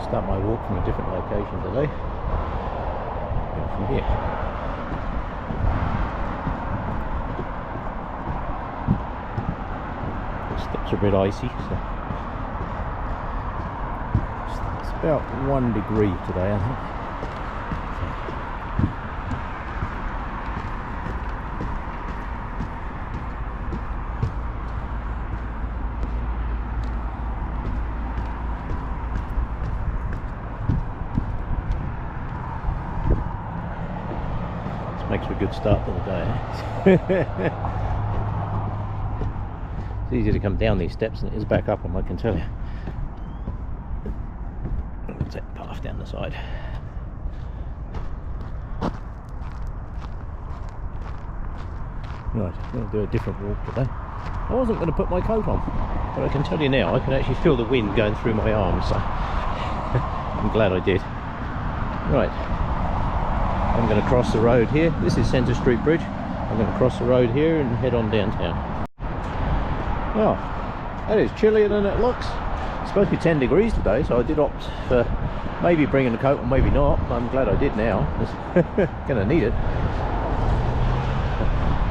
start my walk from a different location today. Go from here. The steps are a bit icy, so it's about 1 degree today, I think. Makes for a good start to the day. It's easier to come down these steps than it is back up them, I can tell you. Let's take the path down the side. Right, I'm going to do a different walk today. I wasn't going to put my coat on, but I can tell you now, I can actually feel the wind going through my arms, so I'm glad I did. Right. I'm going to cross the road here. This is Centre Street Bridge. I'm going to cross the road here and head on downtown. Oh, that is chillier than it looks. It's supposed to be 10 degrees today, so I did opt for maybe bringing a coat or maybe not. I'm glad I did now. Going to need it.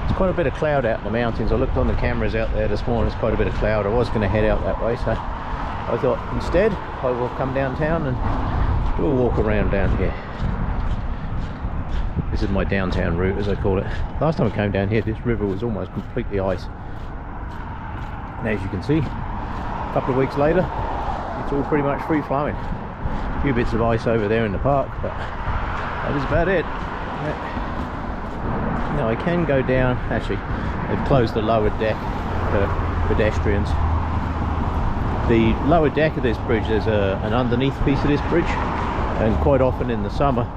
It's quite a bit of cloud out in the mountains. I looked on the cameras out there this morning. It's quite a bit of cloud. I was going to head out that way, so I thought instead I will come downtown and do a walk around down here. This is my downtown route, as I call it. Last time I came down here, this river was almost completely ice. And as you can see, a couple of weeks later, it's all pretty much free flowing. A few bits of ice over there in the park, but that is about it. Now I can go down, actually, they've closed the lower deck for pedestrians. The lower deck of this bridge, there's an underneath piece of this bridge, and quite often in the summer,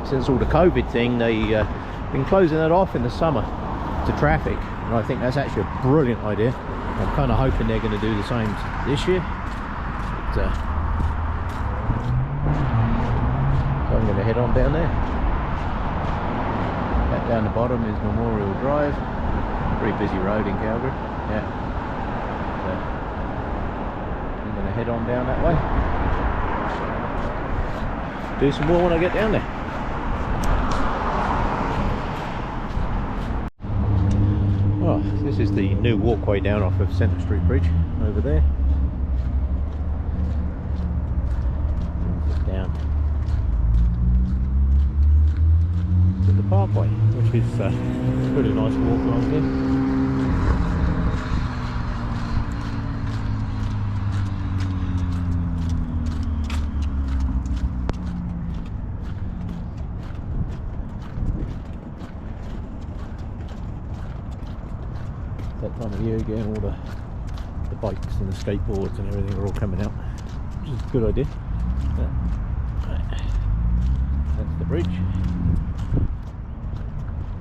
since all the COVID thing, they've been closing it off in the summer to traffic, and I think that's actually a brilliant idea. I'm kind of hoping they're going to do the same this year. But, so I'm going to head on down there. That down the bottom is Memorial Drive. Pretty busy road in Calgary. Yeah. So I'm going to head on down that way. Do some more when I get down there. Oh, this is the new walkway down off of Centre Street Bridge over there. Just down to the parkway, which is a pretty nice walk along here. That time of year again, all the bikes and the skateboards and everything are all coming out, which is a good idea. That's the bridge.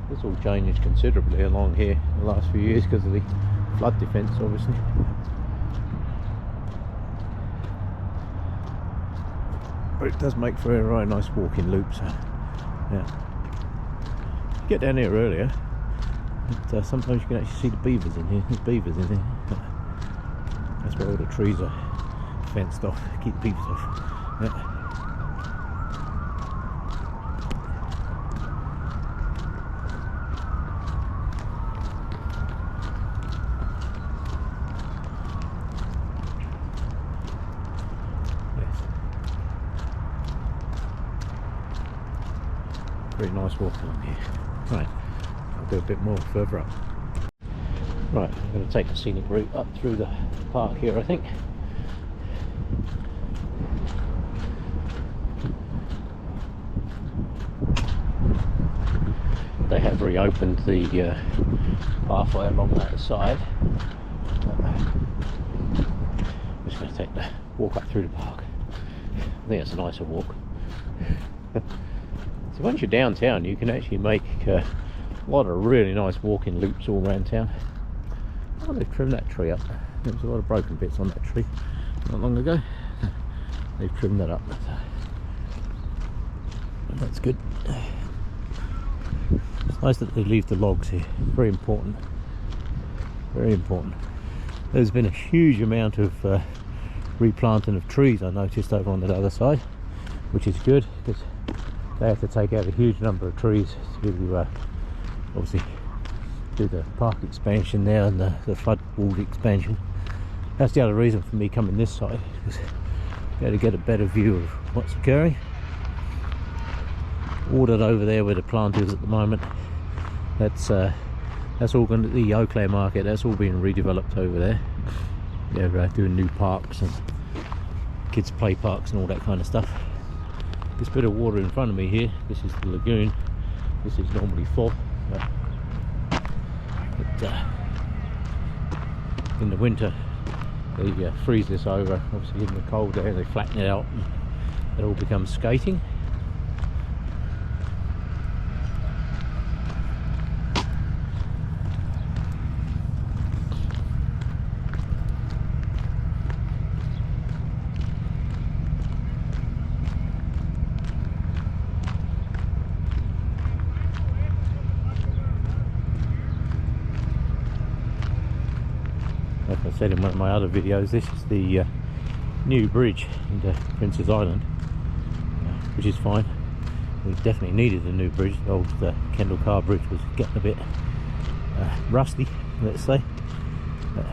This all changed considerably along here in the last few years because of the flood defence, obviously. But it does make for a very nice walking loop, so yeah. Get down here earlier. But, sometimes you can actually see the beavers in here. There's beavers in here. That's why all the trees are fenced off, keep the beavers off. Yeah. Yes. Very nice walk along here. Right. Do a bit more further up. Right, I'm going to take the scenic route up through the park here, I think. They have reopened the pathway along that side. I'm just going to take the walk up through the park. I think it's a nicer walk. So once you're downtown, you can actually make a lot of really nice walking loops all around town. Oh, they've trimmed that tree up. There was a lot of broken bits on that tree not long ago. They've trimmed that up. That's good. It's nice that they leave the logs here. Very important. Very important. There's been a huge amount of replanting of trees I noticed over on the other side, which is good because they have to take out a huge number of trees to obviously do the park expansion there and the flood wall expansion. That's the other reason for me coming this side, because you to get a better view of what's occurring. All that over there where the plant is at the moment, that's all going to the Eau Claire market. That's all being redeveloped over there. They're doing new parks and kids play parks and all that kind of stuff. This bit of water in front of me here, this is the lagoon. This is normally full, but in the winter they freeze this over. Obviously in the cold air they flatten it out and it all becomes skating. Like I said in one of my other videos, this is the new bridge into Prince's Island, which is fine. We definitely needed a new bridge. The old Kendall Car Bridge was getting a bit rusty, let's say. But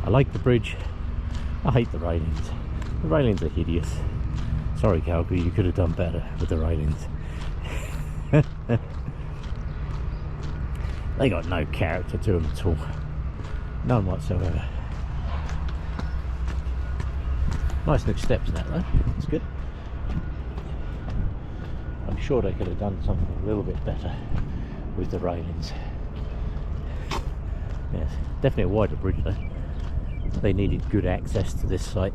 I like the bridge. I hate the railings. The railings are hideous. Sorry Calgary, you could have done better with the railings. They got no character to them at all. None whatsoever. Nice new steps in that though, that's good. I'm sure they could have done something a little bit better with the railings. Yes, definitely a wider bridge though. They needed good access to this site.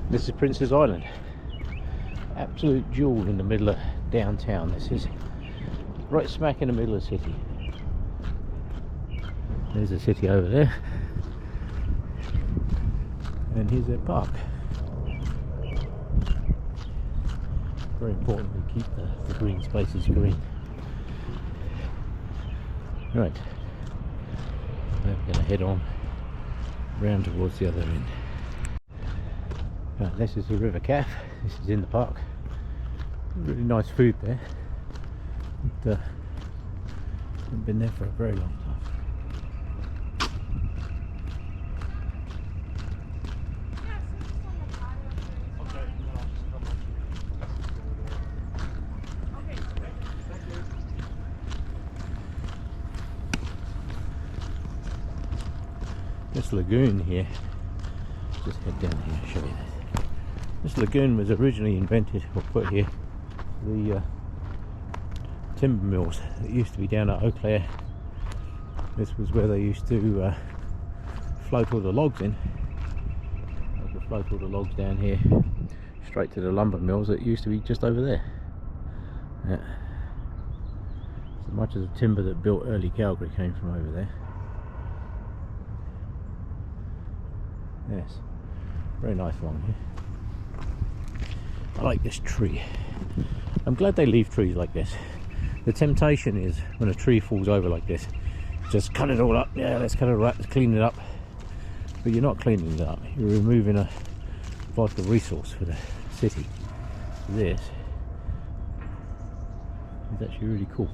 This is Prince's Island. Absolute jewel in the middle of downtown. This is right smack in the middle of the city. There's the city over there, and here's their park. Very important to keep the green spaces green. Right, now we're going to head on round towards the other end. Right, this is the River Calf. This is in the park. Really nice food there. But, haven't been there for a very long time. This lagoon here, just head down here and show you this. This lagoon was originally invented or put here the timber mills that used to be down at Eau Claire. This was where they used to float all the logs in. They could float all the logs down here straight to the lumber mills that used to be just over there. Yeah. So much of the timber that built early Calgary came from over there. Yes, very nice along here. I like this tree. I'm glad they leave trees like this. The temptation is when a tree falls over like this, just cut it all up. Yeah, let's cut it all up, let's clean it up. But you're not cleaning it up, you're removing a vital resource for the city. This is actually really cool.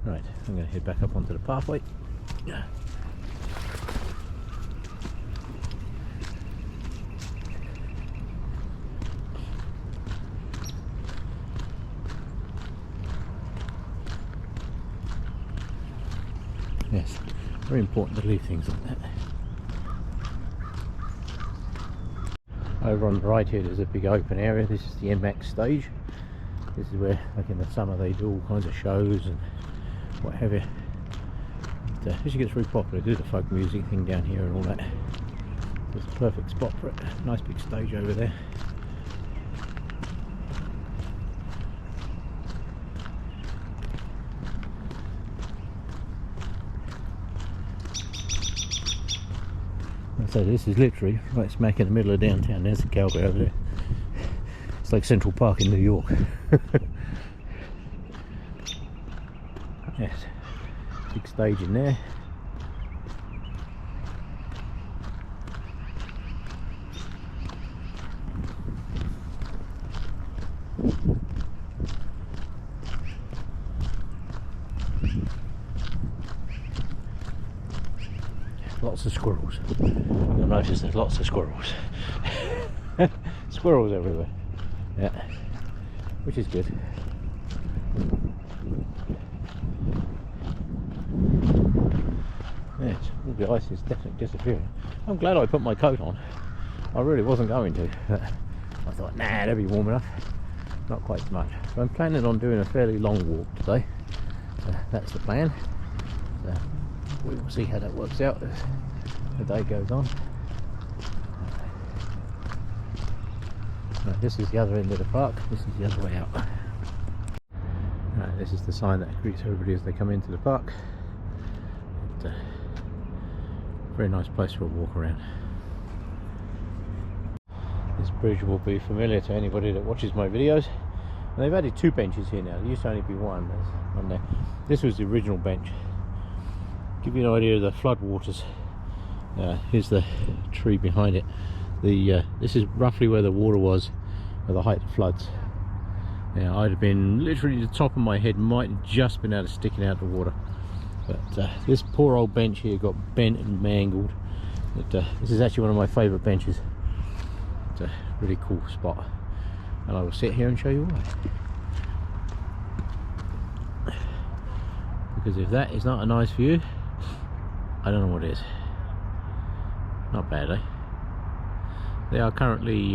Right, I'm going to head back up onto the pathway. Yes, very important to leave things like that. Over on the right here there's a big open area. This is the MX stage. This is where, like in the summer, they do all kinds of shows and what have you. But, this gets very popular, do the folk music thing down here and all that. It's a perfect spot for it. Nice big stage over there. So this is literally right smack in the middle of downtown. There's the Calgary over there. It's like Central Park in New York. Yes. stage in there. Lots of squirrels. You'll notice there's lots of squirrels. Squirrels everywhere. Yeah, which is good. Yes, all the ice is definitely disappearing. I'm glad I put my coat on. I really wasn't going to. I thought, nah, that'll be warm enough. Not quite so much. So I'm planning on doing a fairly long walk today. That's the plan. So we will see how that works out as the day goes on. Right, this is the other end of the park. This is the other way out. Right, this is the sign that greets everybody as they come into the park. Very nice place for a walk around. This bridge will be familiar to anybody that watches my videos. And they've added 2 benches here now. There used to only be one. There's one there. This was the original bench. Give you an idea of the flood waters. Here's the tree behind it. This is roughly where the water was at the height of floods. Now, I'd have been literally the top of my head might have just been able to stick it out the water. But this poor old bench here got bent and mangled. This is actually one of my favourite benches. It's a really cool spot, and I will sit here and show you why. Because if that is not a nice view, I don't know what is. Not bad, eh? They are currently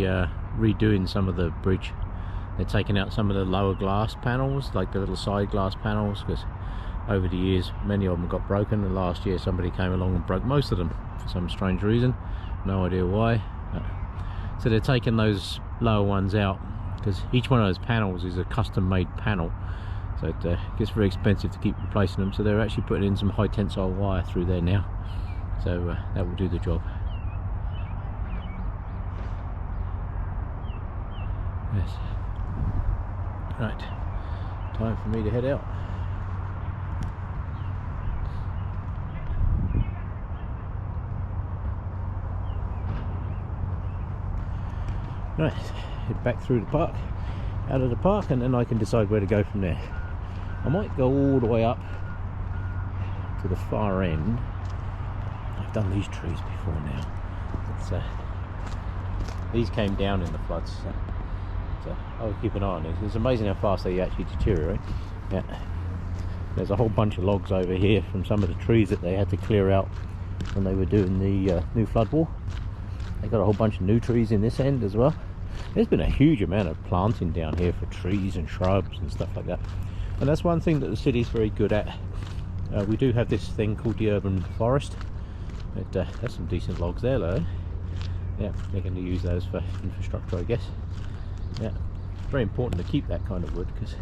redoing some of the bridge. They're taking out some of the lower glass panels, like the little side glass panels, because over the years many of them got broken, and last year somebody came along and broke most of them for some strange reason. No idea why. So they're taking those lower ones out, because each one of those panels is a custom made panel, so it gets very expensive to keep replacing them. So they're actually putting in some high tensile wire through there now, so that will do the job. Yes. Right, time for me to head out. Right, head back through the park, out of the park, and then I can decide where to go from there. I might go all the way up to the far end. I've done these trees before now. These came down in the floods, so I'll keep an eye on these. It's amazing how fast they actually deteriorate. Yeah. There's a whole bunch of logs over here from some of the trees that they had to clear out when they were doing the new flood wall. They got a whole bunch of new trees in this end as well. There's been a huge amount of planting down here for trees and shrubs and stuff like that, and that's one thing that the city's very good at. We do have this thing called the urban forest, but there's some decent logs there though. Yeah, they're going to use those for infrastructure, I guess. Yeah, very important to keep that kind of wood, because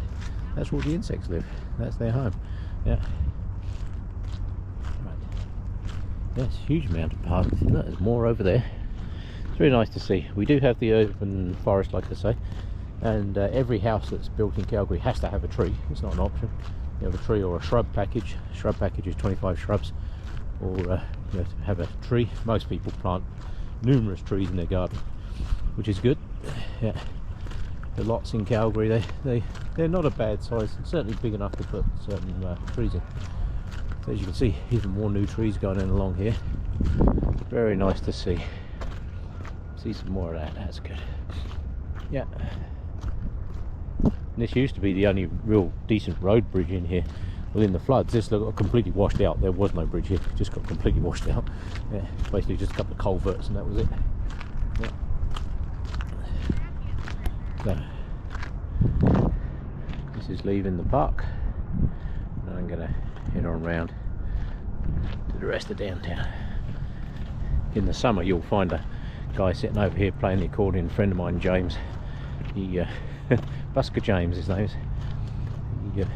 that's where the insects live. That's their home. Yeah. Right. Yes, huge amount of parks. There's more over there. Very nice to see. We do have the urban forest, like I say, and every house that's built in Calgary has to have a tree. It's not an option. You have a tree or a shrub package. Shrub package is 25 shrubs, or you have to have a tree. Most people plant numerous trees in their garden, which is good. Yeah, the lots in Calgary, they're not a bad size. It's certainly big enough to put certain trees in. So as you can see, even more new trees going in along here. Very nice to see. See some more of that. That's good. Yeah. And this used to be the only real decent road bridge in here. Well, in the floods, this got completely washed out. There was no bridge here. It just got completely washed out. Yeah, basically just a couple of culverts, and that was it. Yeah. So this is leaving the park, and I'm gonna head on round to the rest of downtown. In the summer, you'll find a guy sitting over here playing the accordion. A friend of mine, James, he Busker James his name is.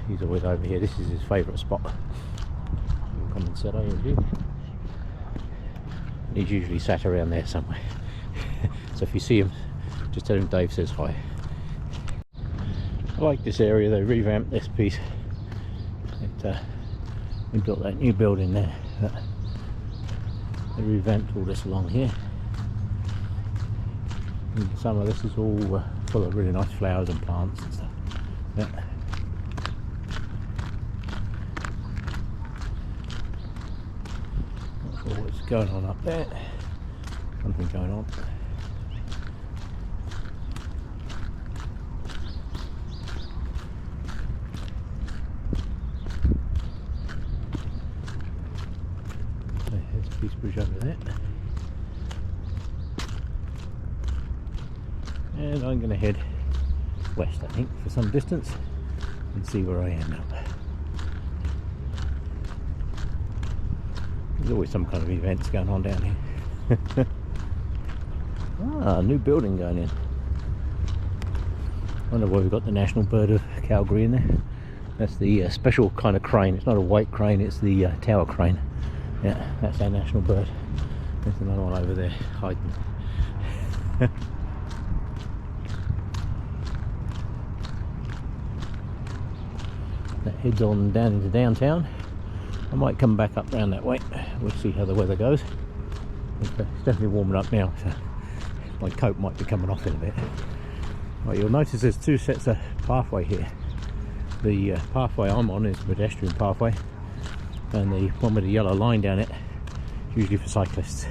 He's always over here. This is his favourite spot. He'll come and sit over here. He's usually sat around there somewhere. So if you see him, just tell him Dave says hi. I like this area. They revamped this piece. We built that new building there. They revamped all this along here. In summer this is all full of really nice flowers and plants and stuff. Yeah. Not sure what's going on up there. Something going on. So here's a Peace Bridge over there. And I'm going to head west, I think, for some distance and see where I end up. There's always some kind of events going on down here. Ah, new building going in. Wonder why we've got the national bird of Calgary in there. That's the special kind of crane. It's not a white crane, it's the tower crane. Yeah, that's our national bird. There's another one over there hiding. That heads on down into downtown. I might come back up round that way. We'll see how the weather goes. It's definitely warming up now, so my coat might be coming off in a bit. Right, you'll notice there's two sets of pathway here. The pathway I'm on is a pedestrian pathway, and the one with the yellow line down it is usually for cyclists.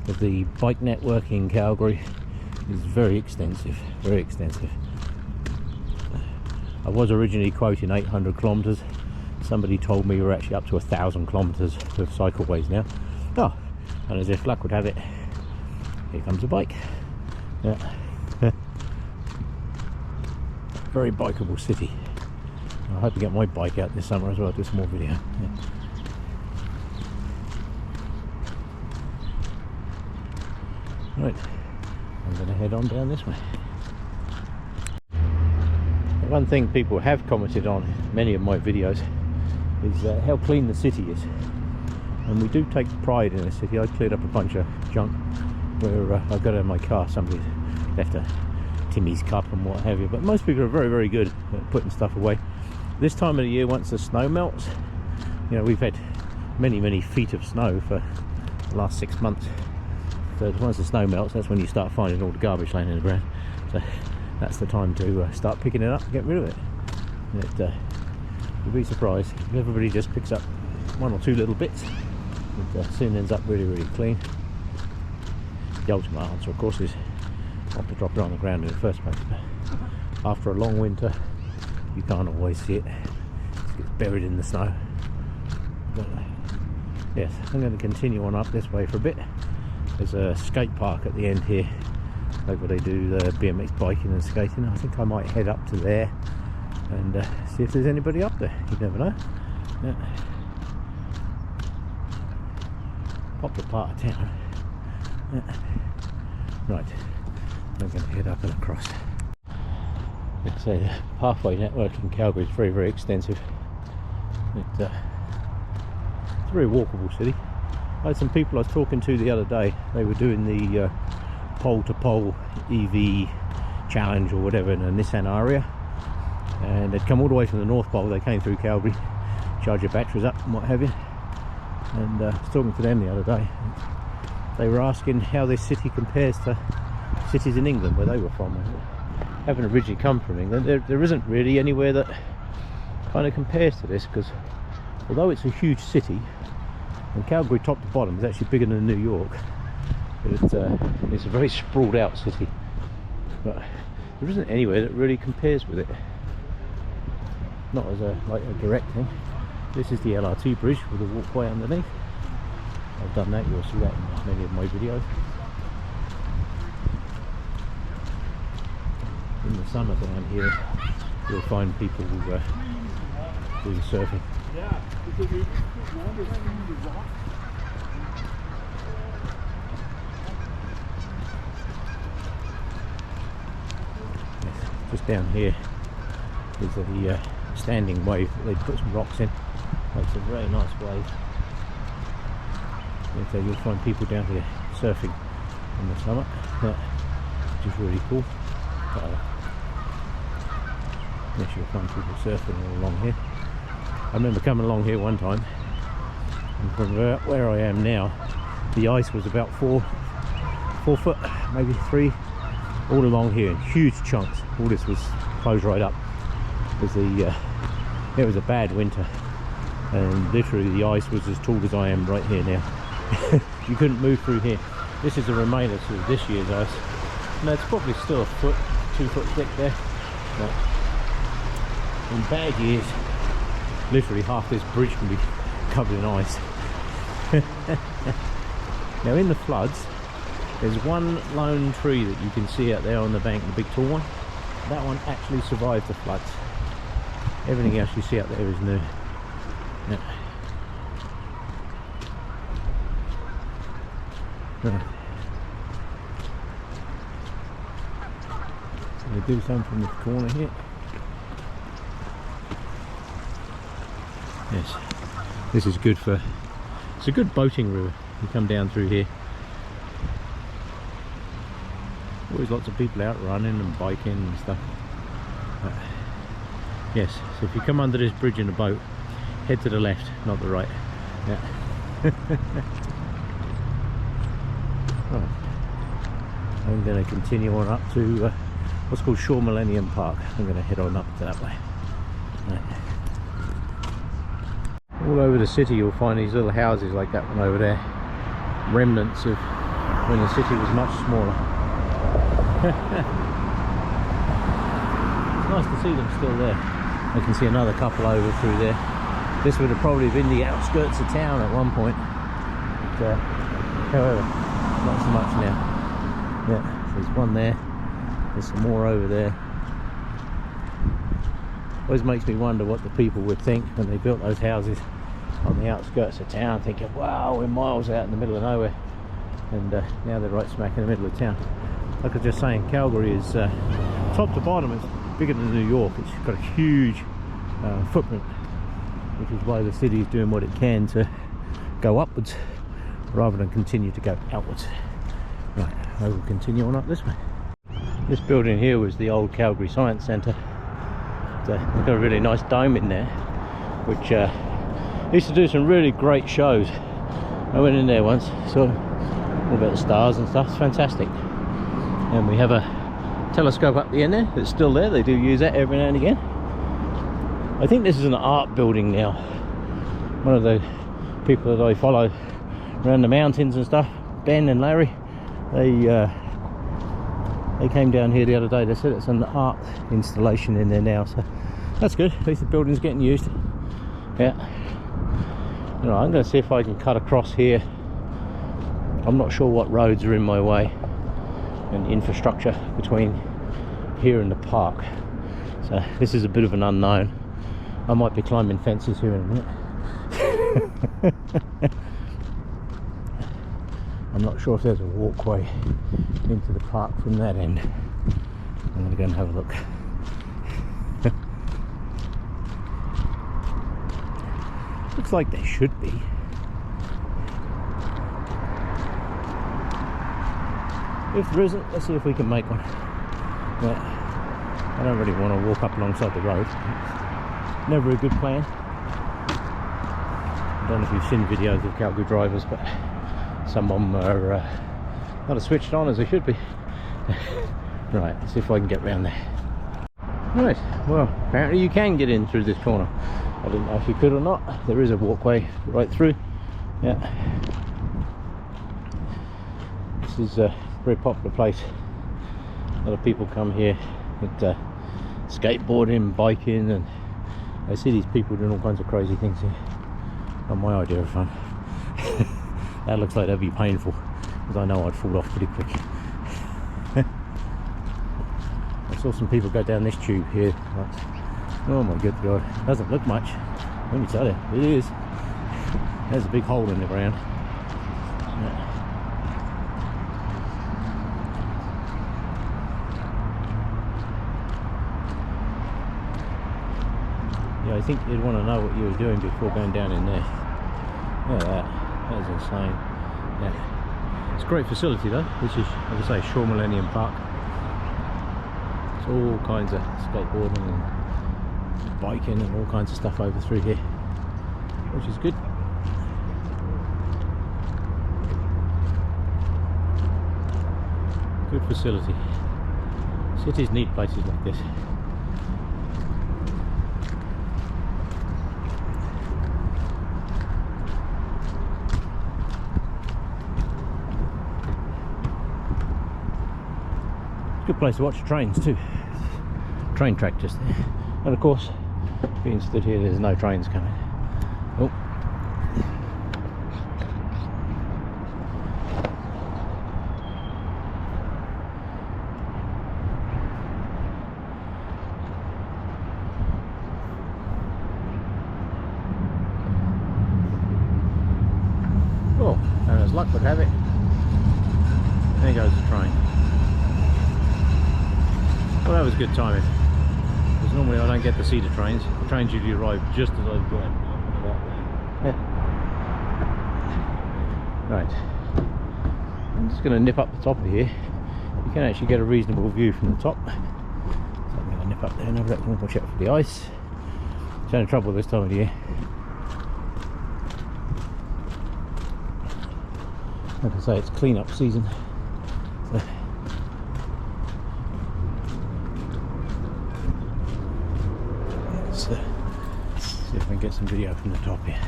But the bike network in Calgary is very extensive, very extensive. I was originally quoting 800 kilometres. Somebody told me we're actually up to 1,000 kilometres of cycleways now. Oh, and as if luck would have it, here comes a bike. Yeah. Very bikeable city. I hope to get my bike out this summer as well, do some more video. Yeah. Right, I'm going to head on down this way. One thing people have commented on many of my videos is how clean the city is, and we do take pride in the city. I cleared up a bunch of junk where I got out of my car, somebody left a Timmy's cup and what have you, but most people are very, very good at putting stuff away. This time of the year, once the snow melts, you know, we've had many feet of snow for the last 6 months, so once the snow melts, that's when you start finding all the garbage laying in the ground. So that's the time to start picking it up and get rid of it. You'll be surprised if everybody just picks up one or two little bits. It soon ends up really, really clean. The ultimate answer, of course, is not to drop it on the ground in the first place. But after a long winter, you can't always see it. It gets buried in the snow. But, yes, I'm going to continue on up this way for a bit. There's a skate park at the end here, like where they do the BMX biking and skating. I think I might head up to there and see if there's anybody up there. You never know. Yeah. Popular part of town. Yeah. Right, I'm going to head up and across. Like I say, the pathway network in Calgary is very, very extensive. It's a very walkable city. I had some people I was talking to the other day. They were doing the pole-to-pole EV challenge or whatever in a Nissan Aria, and they'd come all the way from the North Pole. They came through Calgary, charge your batteries up and what have you, and I was talking to them the other day. They were asking how this city compares to cities in England where they were from. Having originally come from England, there isn't really anywhere that kind of compares to this, because although it's a huge city, and Calgary top to bottom is actually bigger than New York, but it's a very sprawled out city, but there isn't anywhere that really compares with it. Not as a direct thing. This is the LRT bridge with a walkway underneath. I've done that, you'll see that in many of my videos. In the summer down here, you'll find people doing surfing. Just down here is a standing wave that they put some rocks in. It's a very nice wave. And so you'll find people down here surfing in the summer, which is really cool. Yes, you'll find people surfing all along here. remember coming along here one time, and from where I am now, the ice was about 4 foot, maybe 3, all along here in huge chunks. All this was closed right up. It was a bad winter, and literally the ice was as tall as I am right here now. You couldn't move through here. This is a remainer of this year's ice. No, it's probably still 1 foot, 2 foot thick there. But in bad years, literally half this bridge can be covered in ice. Now in the floods, there's one lone tree that you can see out there on the bank, the big tall one. That one actually survived the floods. Everything else you see out there is new. Yeah. Right. So we do some from this corner here. Yes, this is good for, it's a good boating river. You come down through here. Always lots of people out running and biking and stuff. Yes, so if you come under this bridge in a boat, head to the left, not the right. Yeah. Right. I'm going to continue on up to what's called Shore Millennium Park. I'm going to head on up to that way. Right. All over the city you'll find these little houses like that one over there. Remnants of when the city was much smaller. It's nice to see them still there. I can see another couple over through there. This would have probably been the outskirts of town at one point. But, however, not so much now. Yeah, there's one there. There's some more over there. Always makes me wonder what the people would think when they built those houses on the outskirts of town, thinking, wow, we're miles out in the middle of nowhere. And now they're right smack in the middle of town. Like I was just saying, Calgary is top to bottom, it's bigger than New York. It's got a huge footprint, which is why the city is doing what it can to go upwards rather than continue to go outwards. Right, I will continue on up this way. This building here was the old Calgary Science Centre. They've got a really nice dome in there, which used to do some really great shows. I went in there once, saw all about the stars and stuff. It's fantastic. And we have a telescope up the end there that's still there. They do use that every now and again. I think this is an art building now. One of the people that I follow around the mountains and stuff, Ben and Larry, they came down here the other day. They said it's an art installation in there now, so that's good. At least the building's getting used. Yeah. All right, I'm going to see if I can cut across here. I'm not sure what roads are in my way and infrastructure between here and the park, so this is a bit of an unknown. I might be climbing fences here in a minute. I'm not sure if there's a walkway into the park from that end. I'm going to go and have a look. Looks like there should be. If there isn't, let's see if we can make one. But I don't really want to walk up alongside the road. It's never a good plan. I don't know if you've seen videos of Calgary drivers, but some of them are not as switched on as they should be. Right, let's see if I can get round there. Right, well, apparently you can get in through this corner. I didn't know if you could or not. There is a walkway right through. Yeah. This is a very popular place. A lot of people come here with skateboarding, biking, and I see these people doing all kinds of crazy things here. Not my idea of fun. That looks like that'd be painful, because I know I'd fall off pretty quick. I saw some people go down this tube here. Oh my good god, doesn't look much. Let me tell you, it is. There's a big hole in the ground. Yeah, I think you'd want to know what you were doing before going down in there. Look at that. That is insane. Yeah. It's a great facility though. This is, like I say, Shore Millennium Park. It's all kinds of skateboarding and biking and all kinds of stuff over through here. which is good. Good facility. Cities need places like this. Good place to watch the trains too. Train track just there. And of course, being stood here, there's no trains coming. Oh. Well, and as luck would have it, there goes the train. Well, that was good timing, because normally I don't get to see the trains. The trains usually arrive just as I've gone. Right, I'm just going to nip up the top of here. You can actually get a reasonable view from the top. So I'm going to nip up there and have a look and watch out for the ice. It's only trouble this time of year. Like I say, it's clean-up season. So see if I can get some video from the top here.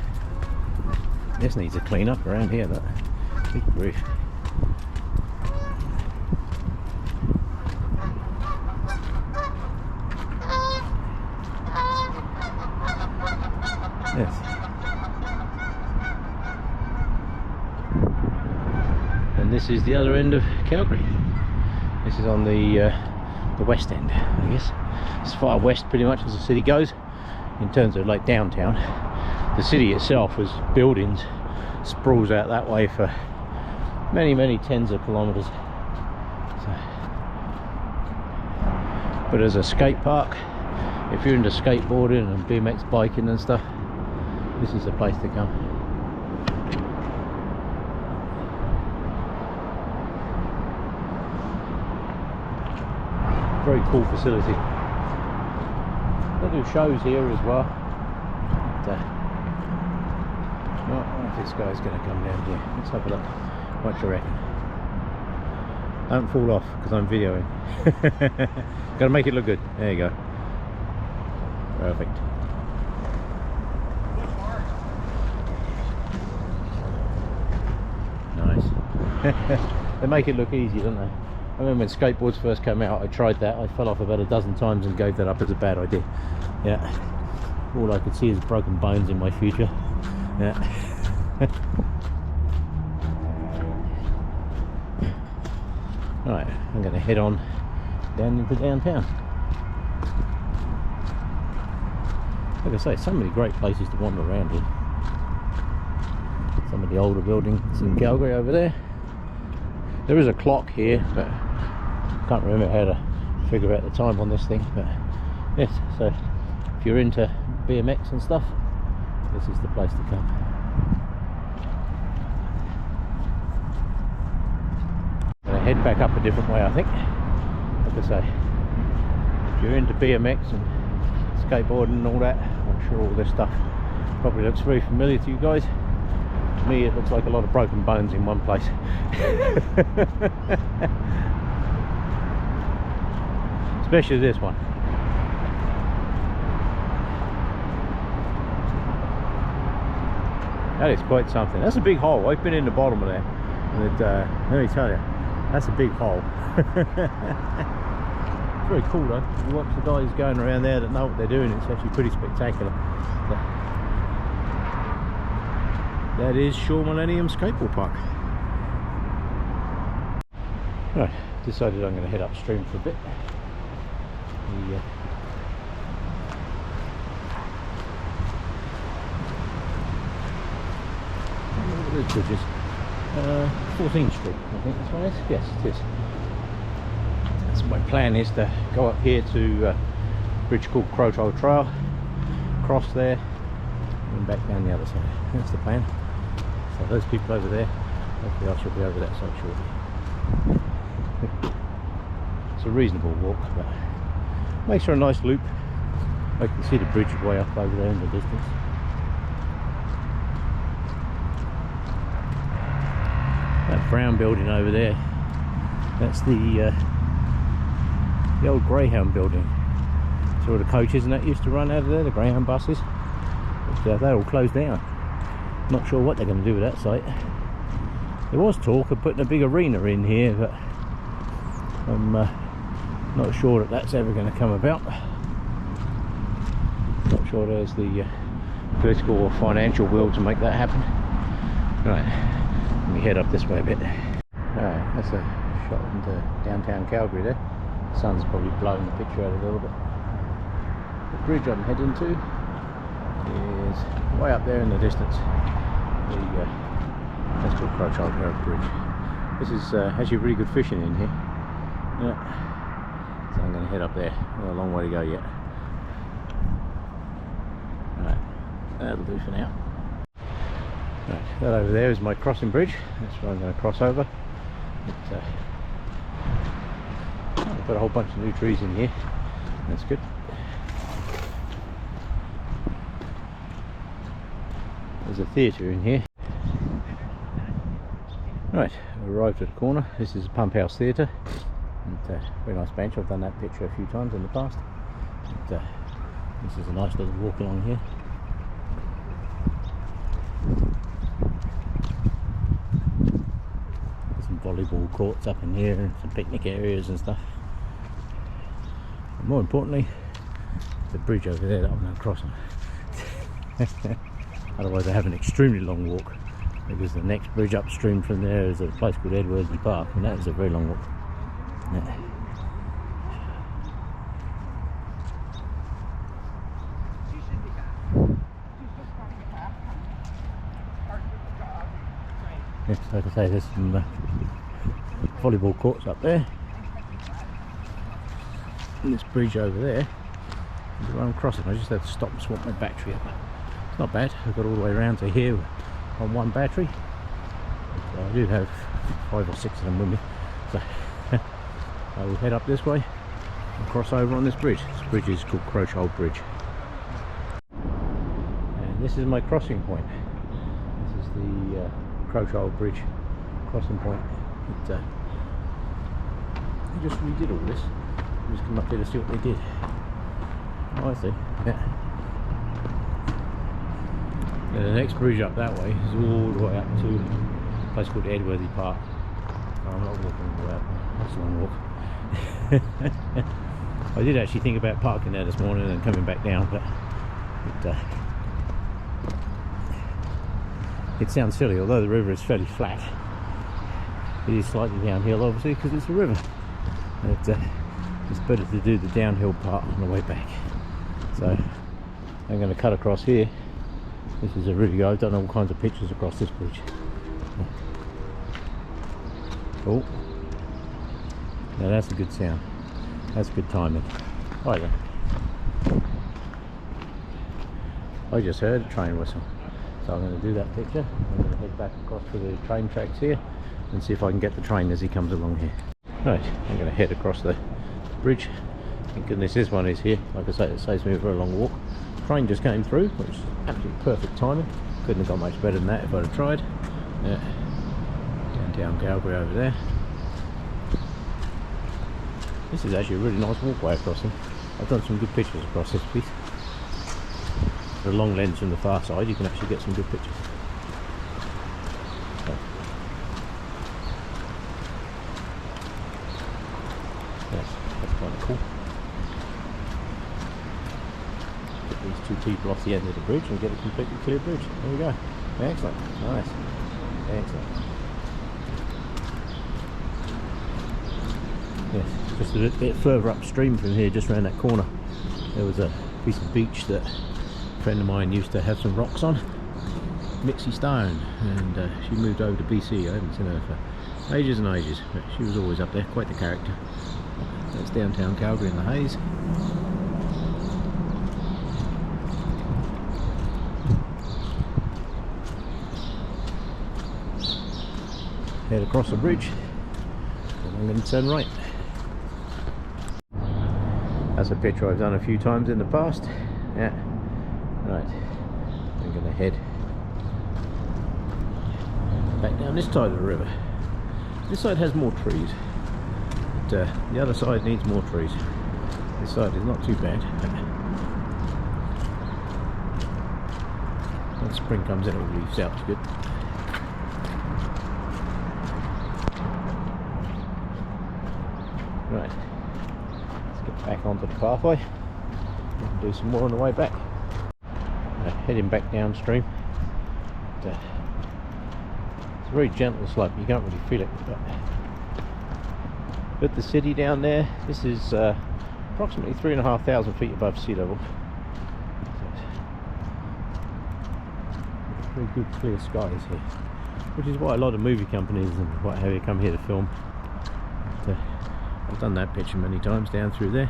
This needs a clean up around here, that big roof. Yes. And this is the other end of Calgary. This is on the west end, I guess. As far west pretty much as the city goes in terms of like downtown. The city itself was buildings, sprawls out that way for many tens of kilometers. So, but as a skate park, if you're into skateboarding and BMX biking and stuff, this is the place to come. Very cool facility. They do shows here as well. But, I don't know if this guy's going to come down here. Let's have a look. What do you reckon? Don't fall off because I'm videoing. Got to make it look good. There you go. Perfect. Nice. They make it look easy, don't they? I remember when skateboards first came out, I tried that. I fell off about a dozen times and gave that up as a bad idea. Yeah. All I could see is broken bones in my future. Yeah. Right, I'm going to head on down into downtown. Like I say, so many great places to wander around in. Some of the older buildings in Calgary over there. There is a clock here, but I can't remember how to figure out the time on this thing. But yes, so if you're into BMX and stuff, this is the place to come. I'm going to head back up a different way, I think. Like I say, if you're into BMX and skateboarding and all that, I'm sure all this stuff probably looks very familiar to you guys. To me it looks like a lot of broken bones in one place. Especially this one. That is quite something. That's a big hole. I've been in the bottom of there, and let me tell you, that's a big hole. It's very cool though. If you watch the guys going around there that know what they're doing, it's actually pretty spectacular. That is Shaw Millennium Skateboard Park. Right, decided I'm going to head upstream for a bit. Look at those bridges. 14th Street, I think this one is. Yes, it is. So my plan is to go up here to a bridge called Crowtoll Trail, cross there, and back down the other side. That's the plan. So those people over there, hopefully I shall be over that side shortly. It's a reasonable walk, but makes for a nice loop. I can see the bridge way up over there in the distance. That brown building over there, that's the old Greyhound building. So all the coaches and that used to run out of there, the Greyhound buses. But they're all closed down. Not sure what they're going to do with that site. There was talk of putting a big arena in here, but I'm not sure that that's ever going to come about. Not sure there's the political or financial will to make that happen. Right, let me head up this way a bit. Alright, that's a shot into downtown Calgary there. The sun's probably blowing the picture out a little bit. The bridge I'm heading to is way up there in the distance. That's called Crowchild Bridge. This is actually really good fishing in here. Yeah. So I'm going to head up there. Got a long way to go yet. Right, that'll do for now. Right, that over there is my crossing bridge. That's where I'm going to cross over. I've got a whole bunch of new trees in here. That's good. There's a theatre in here. Right, I've arrived at the corner. This is Pump House Theatre. Very nice bench. I've done that picture a few times in the past. This is a nice little walk along here. There's some volleyball courts up in here and some picnic areas and stuff. And more importantly, the bridge over there that I'm going to cross on. Otherwise I have an extremely long walk, because the next bridge upstream from there is a place called Edworthy Park, and that is a very long walk. Yeah. Yes, like I say, there's some volleyball courts up there, and this bridge over there is where I'm crossing. I just had to stop and swap my battery up. It's not bad. I've got all the way around to here on one battery. So I do have 5 or 6 of them with me. So I will head up this way and cross over on this bridge. This bridge is called Crowchild Bridge. And this is my crossing point. This is the Crowchild Bridge crossing point. They just redid all this. I'll just come up here to see what they did. Oh, I see. Yeah. And the next bridge up that way is all the way up to a place called Edworthy Park. Oh, I'm not walking all the way up there. That's a long walk. I did actually think about parking there this morning and coming back down, but it sounds silly. Although the river is fairly flat, it is slightly downhill, obviously, because it's a river. It's better to do the downhill part on the way back. So I'm going to cut across here. This is a really good. I've done all kinds of pictures across this bridge. Oh, now that's a good sound. That's good timing. Right then. I just heard a train whistle, so I'm going to do that picture. I'm going to head back across to the train tracks here and see if I can get the train as he comes along here. Right, I'm going to head across the bridge. Thank goodness this one is here. Like I say, it saves me a very long walk. Train just came through, which is absolutely perfect timing. Couldn't have got much better than that if I'd have tried. Yeah. Downtown Calgary over there. This is actually a really nice walkway across them. I've done some good pictures across this piece. The long lens from the far side, you can actually get some good pictures. So. Yes, that's kind of cool. These 2 people off the end of the bridge and get a completely clear bridge. There we go. Excellent. Nice. Excellent. Yes, just a bit further upstream from here, just around that corner, there was a piece of beach that a friend of mine used to have some rocks on. Mixie Stone, and she moved over to BC. I haven't seen her for ages and ages, but she was always up there, quite the character. That's downtown Calgary in the haze. Head across the bridge, and I'm going to turn right. That's a picture I've done a few times in the past. Yeah. Right. I'm going to head back down this side of the river. This side has more trees, but the other side needs more trees. This side is not too bad. When spring comes in, it all leaves out. It's good. Right, let's get back onto the pathway. We can do some more on the way back. Heading back downstream. But, it's a very gentle slope. You can't really feel it. But the city down there, this is approximately 3,500 feet above sea level. Very good clear skies here, which is why a lot of movie companies and what have you come here to film. I've done that picture many times down through there.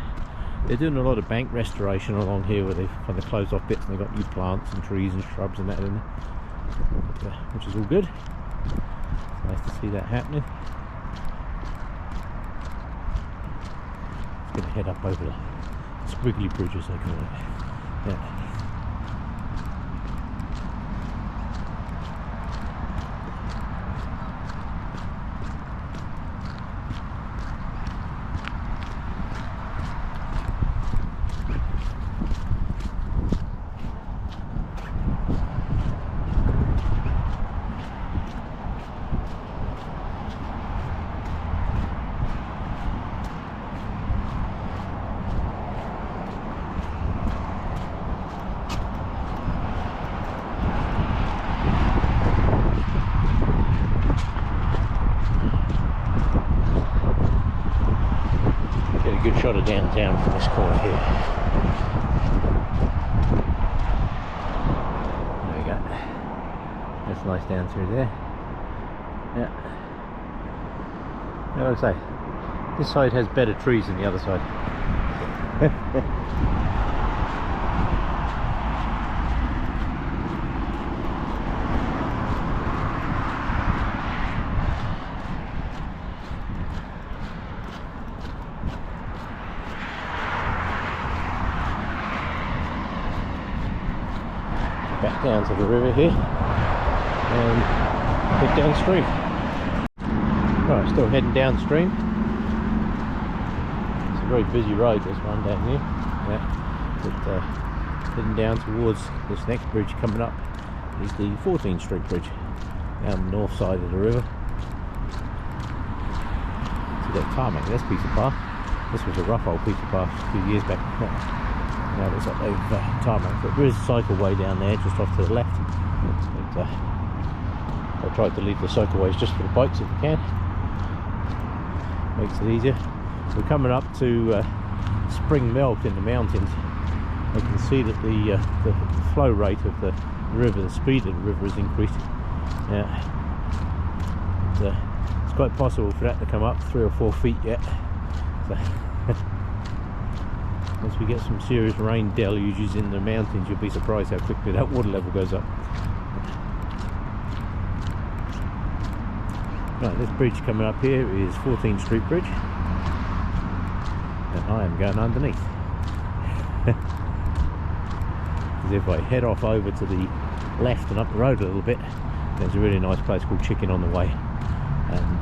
They're doing a lot of bank restoration along here where they've kind of closed off bits and they've got new plants and trees and shrubs and that in there, which is all good. It's nice to see that happening. It's going to head up over the squiggly bridge, as they call it. Yeah. Good shot of downtown from this corner here. There we go. That's nice down through there. Yeah. Like I say, this side has better trees than the other side. Back down to the river here and head downstream. Right, still heading downstream. It's a very busy road, this one down here. Yeah, but heading down towards this next bridge coming up is the 14th Street Bridge down the north side of the river. See that tarmac, this piece of path. This was a rough old piece of path a few years back. Now it looks like they've tarmac, but there is a cycleway down there just off to the left. But, I tried to leave the cycleways just for the bikes if we can. Makes it easier. We're coming up to spring melt in the mountains. You can see that the flow rate of the river, the speed of the river is increasing. Yeah. But, it's quite possible for that to come up 3 or 4 feet yet. So once we get some serious rain deluges in the mountains, you'll be surprised how quickly that water level goes up. Right, this bridge coming up here is 14th Street Bridge, and I am going underneath. Because if I head off over to the left and up the road a little bit, there's a really nice place called Chicken on the way, and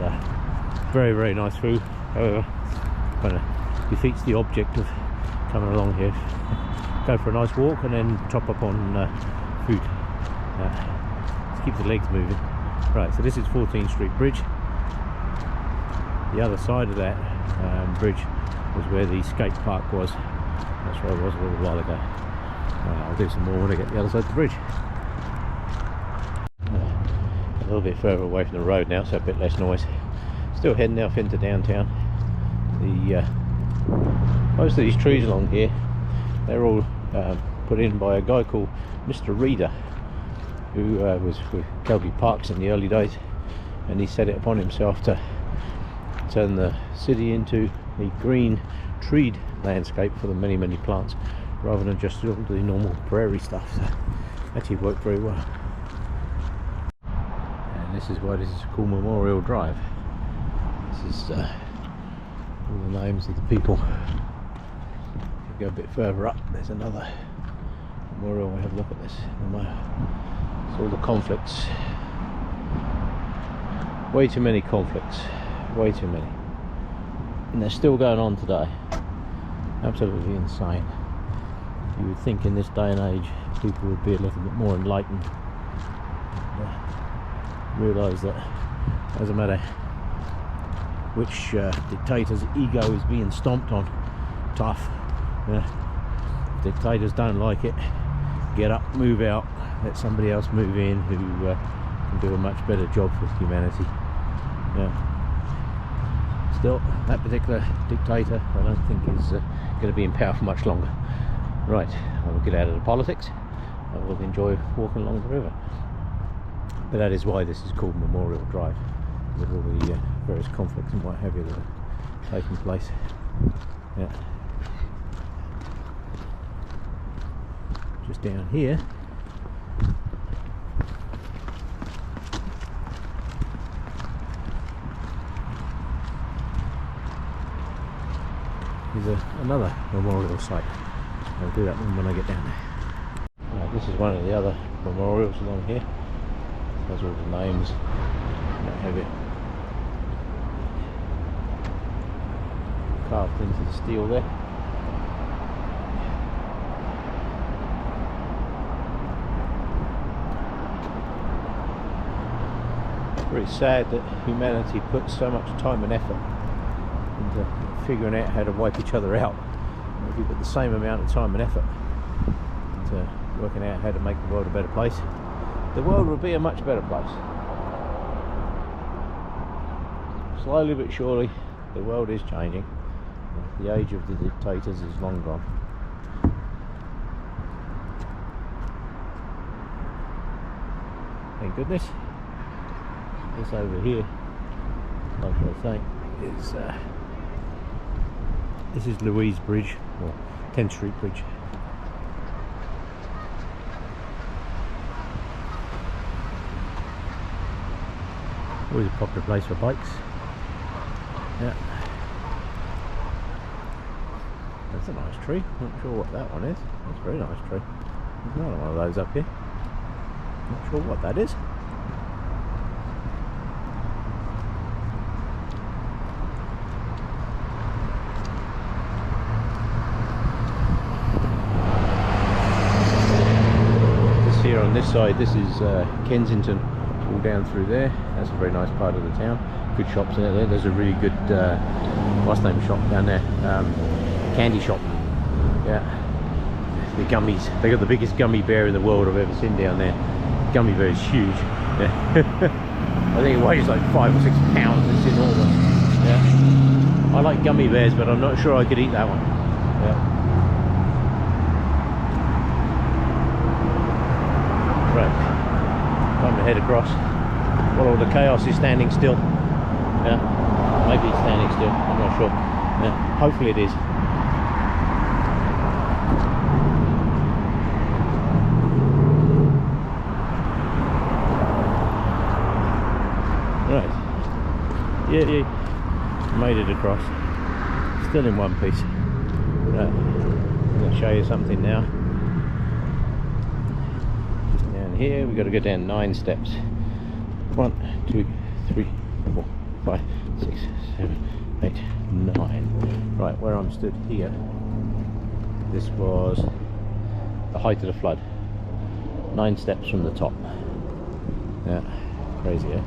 very, very nice food. However, kind of defeats the object of coming along here. Go for a nice walk and then top up on food to keep the legs moving. Right, so this is 14th Street Bridge. The other side of that bridge was where the skate park was. That's where I was a little while ago. I'll do some more when I get the other side of the bridge. A little bit further away from the road now, so a bit less noise. Still heading off into downtown. Most of these trees along here, they're all put in by a guy called Mr. Reader, who was with Calgary Parks in the early days, and he set it upon himself to turn the city into a green treed landscape for the many, many plants, rather than just all the normal prairie stuff. So actually worked very well. And this is why this is called Memorial Drive. This is all the names of the people. Go a bit further up, there's another memorial. We'll have a look at this. It's all the conflicts. Way too many conflicts. way too many, and they're still going on today. Absolutely insane. You would think in this day and age people would be a little bit more enlightened, realise that doesn't matter which dictator's ego is being stomped on. Tough. If dictators don't like it, get up, move out, let somebody else move in who can do a much better job for humanity. Still, that particular dictator I don't think is going to be in power for much longer. Right, I will get out of the politics. I will enjoy walking along the river. But that is why this is called Memorial Drive, with all the various conflicts and what have you that are taking place. Yeah. Just down here is another memorial site. I'll do that one when I get down there. Right, this is one of the other memorials along here. Those are all the names. What have you? Carved into the steel there. Very sad that humanity puts so much time and effort into figuring out how to wipe each other out. If you put the same amount of time and effort into working out how to make the world a better place, the world would be a much better place. Slowly but surely, the world is changing. The age of the dictators is long gone. Thank goodness. This over here, like I say, is this is Louise Bridge, or 10th Street Bridge. Always a popular place for bikes. Yeah. That's a nice tree. Not sure what that one is. That's a very nice tree. There's another one of those up here. Not sure what that is. Here on this side, this is Kensington, all down through there. That's a very nice part of the town. Good shops out there. There's a really good what's the name shop down there, candy shop. Yeah, the gummies. They got the biggest gummy bear in the world I've ever seen down there. Gummy bear is huge. Yeah. I think it weighs like 5 or 6 pounds. It's enormous. Yeah, I like gummy bears, but I'm not sure I could eat that one. Yeah. Right, time to head across. Well, all the chaos is standing still. Yeah, maybe it's standing still, I'm not sure. Yeah, hopefully it is. Right, yeah, made it across. Still in one piece. Right, I'm going to show you something now. Here we've got to go down 9 steps. 1, 2, 3, 4, 5, 6, 7, 8, 9. Right, where I'm stood here, this was the height of the flood. 9 steps from the top. Yeah, crazy, eh?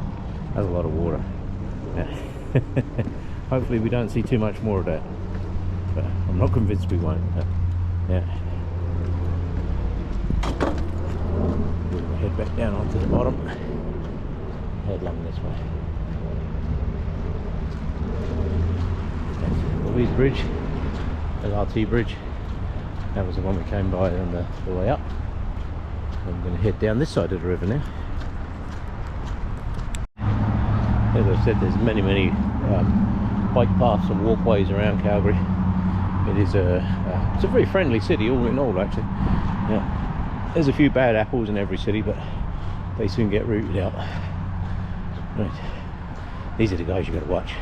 That's a lot of water. Yeah. Hopefully we don't see too much more of that, but I'm not convinced we won't. Yeah. Head back down onto the bottom, head along this way. That's Louise Bridge, LRT Bridge. That was the one we came by on the way up. I'm going to head down this side of the river now. As I said, there's many bike paths and walkways around Calgary. It's a very friendly city, all in all, actually. Yeah. There's a few bad apples in every city, but they soon get rooted out. Right, these are the guys you got to watch.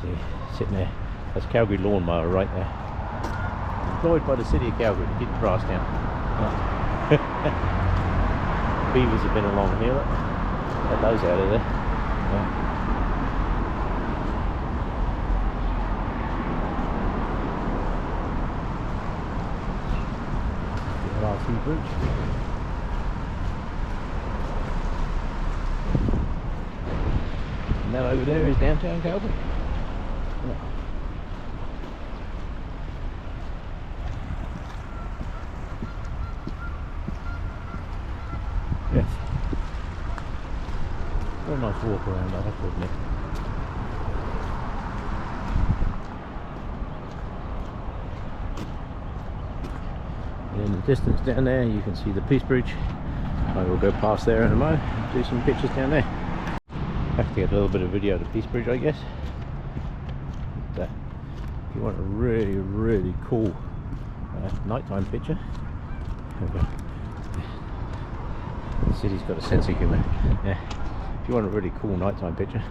See, sitting there. That's Calgary lawnmower right there. Employed by the city of Calgary to keep the grass down. Beavers have been along here. Look. Get those out of there. Sea Bridge. And that over there is downtown Calgary. Yes. Very nice walk around, I have to admit. In the distance down there you can see the Peace Bridge. I will go past there in a moment and do some pictures down there. Have to get a little bit of video of the Peace Bridge, I guess. But, if you want a really cool nighttime picture, the city's got a sense of humour. Yeah. If you want a really cool nighttime picture,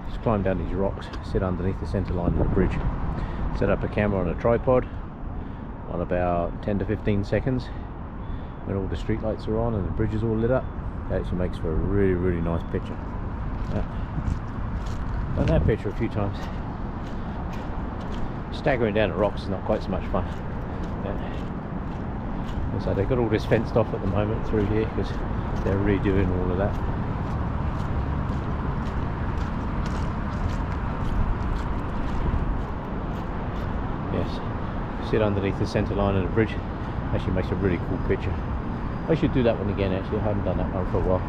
just climb down these rocks, sit underneath the centre line of the bridge, set up a camera on a tripod on about 10 to 15 seconds when all the street lights are on and the bridge is all lit up. That actually makes for a really nice picture. Done that picture a few times. Staggering down the rocks is not quite so much fun. So they've got all this fenced off at the moment through here because they're redoing all of that. Yes, sit underneath the centre line of the bridge actually makes a really cool picture. I should do that one again actually, I haven't done that one for a while.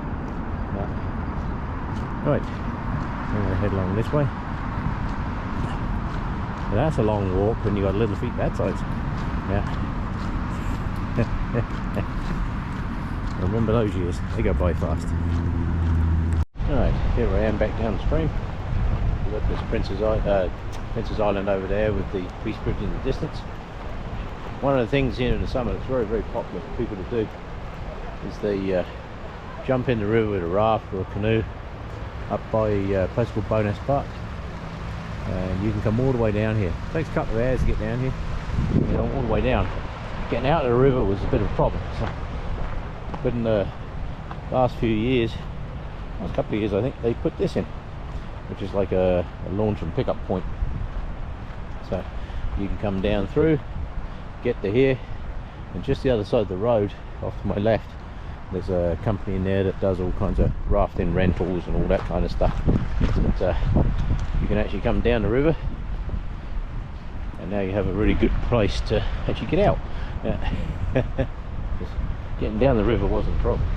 Right, I'm going to head along this way. Now that's a long walk when you've got little feet that size. Yeah. Remember those years, they go by fast. Alright, here I am back downstream. We've got this Princess Island over there with the Peace Bridge in the distance. One of the things here in the summer that's very popular for people to do is they jump in the river with a raft or a canoe up by a place called Bowness Park. And you can come all the way down here. It takes a couple of hours to get down here. You know, all the way down. Getting out of the river was a bit of a problem. But in the last few years, last couple of years I think, they put this in, which is like a launch and pickup point. So you can come down through, get to here, and just the other side of the road, off to my left, there's a company in there that does all kinds of rafting rentals and all that kind of stuff. But, you can actually come down the river, and now you have a really good place to actually get out. Getting down the river wasn't a problem.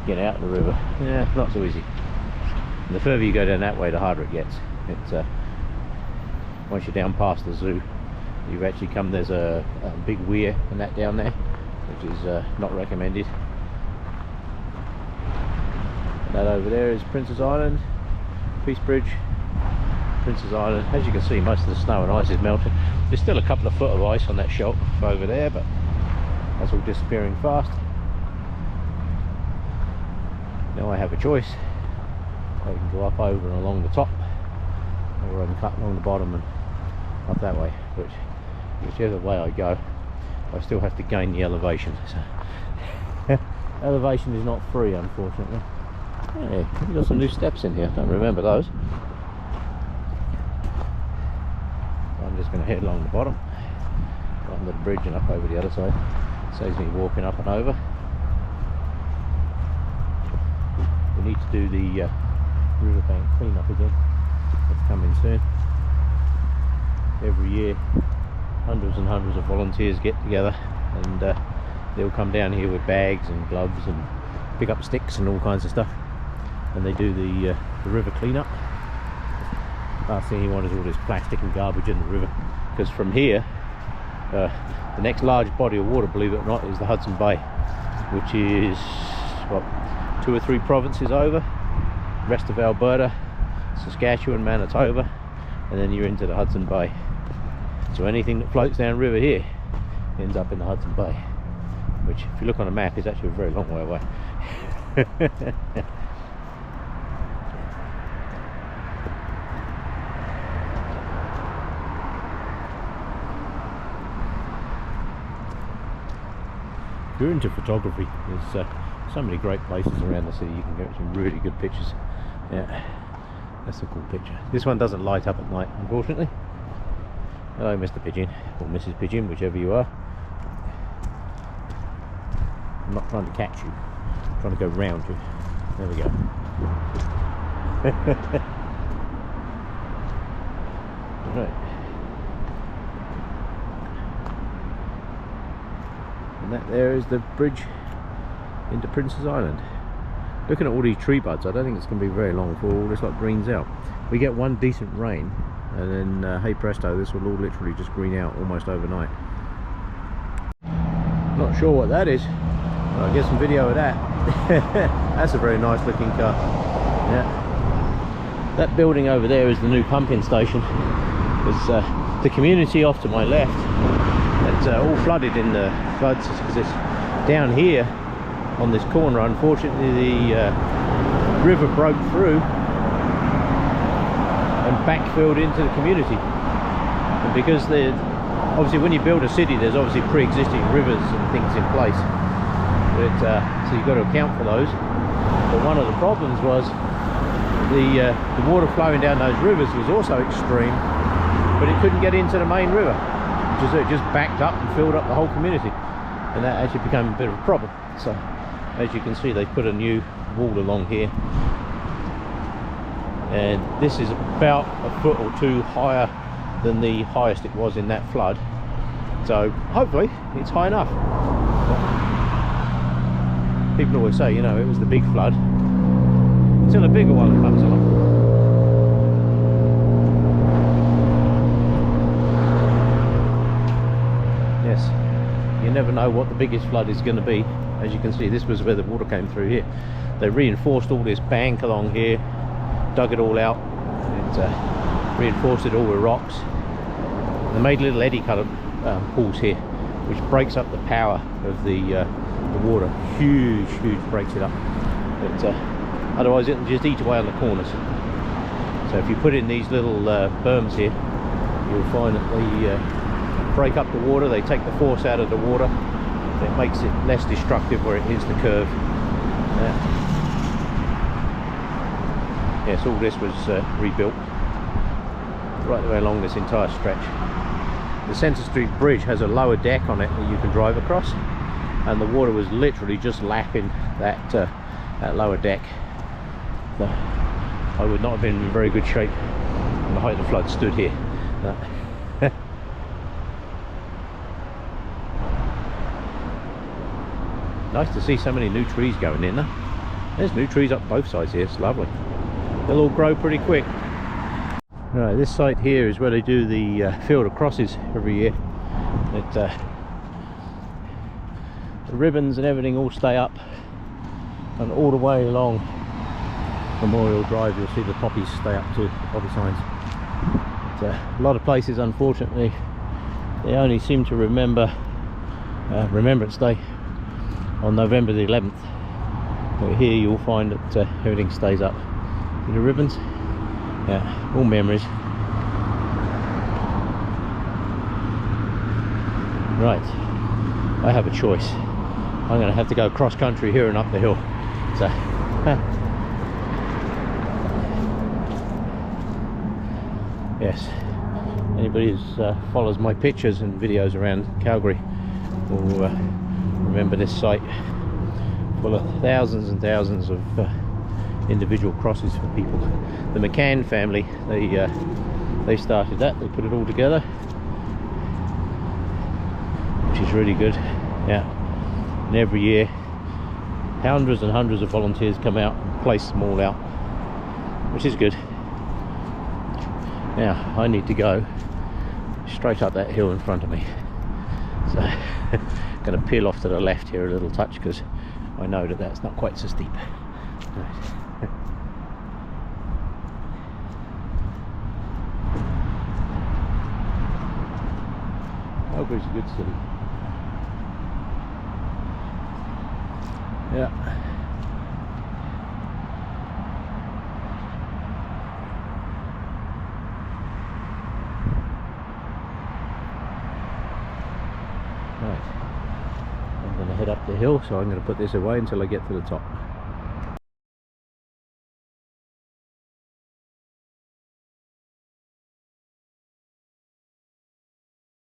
Getting out of the river, yeah, not so easy. And the further you go down that way, the harder it gets. It's once you're down past the zoo, you've actually come. There's a big weir and that down there, which is not recommended. And that over there is Princess Island, Peace Bridge, Princess Island. As you can see, most of the snow and ice is melting. There's still a couple of foot of ice on that shelf over there, but that's all disappearing fast. Now I have a choice. I can go up over and along the top, or I can cut along the bottom and up that way. Whichever way I go, I still have to gain the elevation. So elevation is not free, unfortunately. Hey, we've got some new steps in here. Don't remember those. I'm just going to head along the bottom, under the bridge and up over the other side. Saves me walking up and over. We need to do the riverbank clean-up again. That's coming soon. Every year, hundreds and hundreds of volunteers get together, and they'll come down here with bags and gloves and pick up sticks and all kinds of stuff, and they do the river clean-up. Last thing you want is all this plastic and garbage in the river, because from here, the next large body of water, believe it or not, is the Hudson Bay, which is what, 2 or 3 provinces over, rest of Alberta, Saskatchewan, Manitoba, and then you're into the Hudson Bay. So anything that floats down river here ends up in the Hudson Bay, which, if you look on a map, is actually a very long way away. If you're into photography, there's so many great places around the city. You can get some really good pictures. Yeah, that's a cool picture. This one doesn't light up at night, unfortunately. Hello, Mr. Pigeon, or Mrs. Pigeon, whichever you are. I'm not trying to catch you, I'm trying to go round you. There we go. Right. And that there is the bridge into Prince's Island. Looking at all these tree buds, I don't think it's going to be very long before all this lot greens out. We get one decent rain and then hey presto, this will all literally just green out almost overnight. Not sure what that is. I'll get some video of that. That's a very nice looking car. Yeah. That building over there is the new pumping station. There's the community off to my left. It's all flooded in the floods because it's down here on this corner. Unfortunately, the river broke through and backfilled into the community. And because obviously when you build a city, there's obviously pre-existing rivers and things in place. But, so you've got to account for those. But one of the problems was the water flowing down those rivers was also extreme, but it couldn't get into the main river. It just backed up and filled up the whole community, and that actually became a bit of a problem. So as you can see, they put a new wall along here, and this is about a foot or two higher than the highest it was in that flood, so hopefully it's high enough. People always say, you know, it was the big flood until a bigger one comes along. Yes, you never know what the biggest flood is going to be. As you can see, this was where the water came through here. They reinforced all this bank along here, dug it all out, and reinforced it all with rocks. They made little eddy cutter pools here, which breaks up the power of the water. Huge breaks it up. But otherwise it'll just eat away on the corners. So if you put in these little berms here, you'll find that they break up the water, they take the force out of the water, it makes it less destructive where it hits the curve. Yes, all this was rebuilt right the way along this entire stretch. The Centre Street Bridge has a lower deck on it that you can drive across, and the water was literally just lapping that, that lower deck. So I would not have been in very good shape when the height of the flood stood here. Nice to see so many new trees going in there. There's new trees up both sides here, it's lovely. They'll all grow pretty quick. Right, this site here is where they do the field of crosses every year. The ribbons and everything all stay up, and all the way along Memorial Drive you'll see the poppies stay up too, the poppy signs. But, a lot of places, unfortunately, they only seem to remember Remembrance Day on November the 11th. But here you'll find that everything stays up. The ribbons, yeah, all memories. Right, I have a choice. I'm going to have to go cross country here and up the hill. So yes, anybody who follows my pictures and videos around Calgary will remember this site, full of thousands and thousands of individual crosses for people. The McCann family, they started that, they put it all together, which is really good. Yeah, and every year hundreds and hundreds of volunteers come out and place them all out, which is good. Now I need to go straight up that hill in front of me, so I'm going to peel off to the left here a little touch because I know that that's not quite so steep. Right. Calgary's a good city. Yeah. Right. I'm going to head up the hill, so I'm going to put this away until I get to the top.